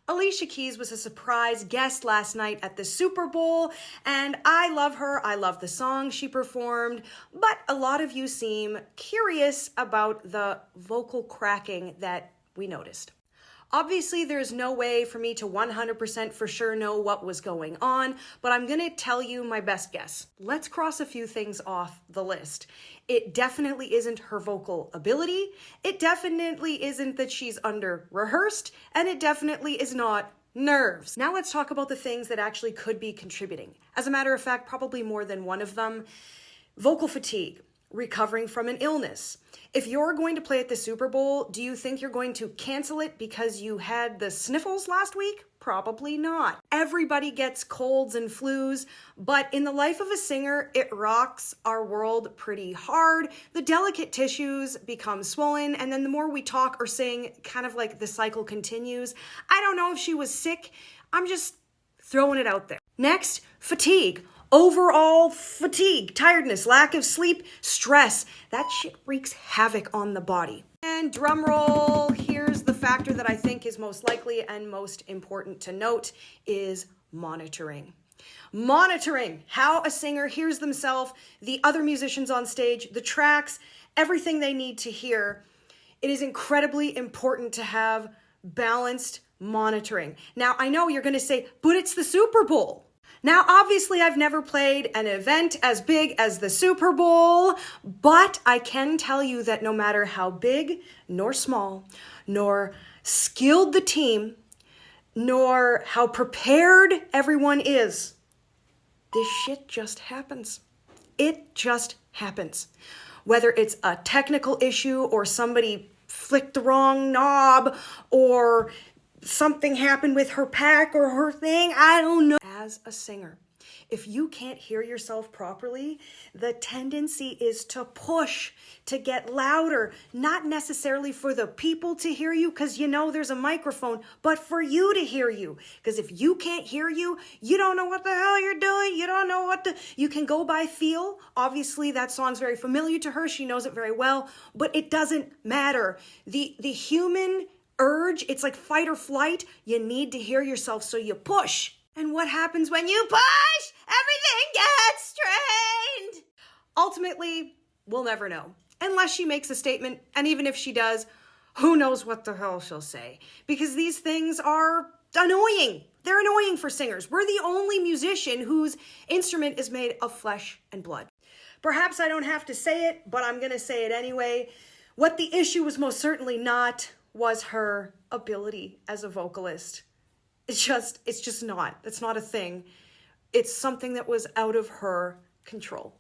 Alicia Keys was a surprise guest last night at the Super Bowl, and I love her. I love the song she performed, but a lot of you seem curious about the vocal cracking that we noticed. Obviously, there's no way for me to 100% for sure know what was going on, but I'm gonna tell you my best guess. Let's cross a few things off the list. It definitely isn't her vocal ability. It definitely isn't that she's under-rehearsed, and it definitely is not nerves. Now let's talk about the things that actually could be contributing. As a matter of fact, probably more than one of them. Vocal fatigue. Recovering from an illness. If you're going to play at the Super Bowl, do you think you're going to cancel it because you had the sniffles last week? Probably not. Everybody gets colds and flus, but in the life of a singer, it rocks our world pretty hard. The delicate tissues become swollen, and then the more we talk or sing, kind of like the cycle continues. I don't know if she was sick. I'm just throwing it out there. Next, fatigue. Overall fatigue, tiredness, lack of sleep, stress. That shit wreaks havoc on the body. And drum roll, here's the factor that I think is most likely and most important to note is monitoring. Monitoring how a singer hears themselves, the other musicians on stage, the tracks, everything they need to hear. It is incredibly important to have balanced monitoring. Now, I know you're gonna say, but it's the Super Bowl. Now, obviously, I've never played an event as big as the Super Bowl, but I can tell you that no matter how big nor small, nor skilled the team, nor how prepared everyone is, this shit just happens. It just happens. Whether it's a technical issue or somebody flicked the wrong knob or something happened with her pack or her thing, I don't know. As a singer, if you can't hear yourself properly, the tendency is to push, to get louder, not necessarily for the people to hear you because you know there's a microphone, but for you to hear you. Because if you can't hear you, you don't know what the hell you're doing. You don't know you can go by feel. Obviously, that song's very familiar to her. She knows it very well, but it doesn't matter. The human urge, it's like fight or flight. You need to hear yourself, so you push. And what happens when you push? Everything gets strained. Ultimately, we'll never know. Unless she makes a statement, and even if she does, who knows what the hell she'll say. Because these things are annoying. They're annoying for singers. We're the only musician whose instrument is made of flesh and blood. Perhaps I don't have to say it, but I'm gonna say it anyway. What the issue was most certainly not was her ability as a vocalist. It's just not. It's not a thing. It's something that was out of her control.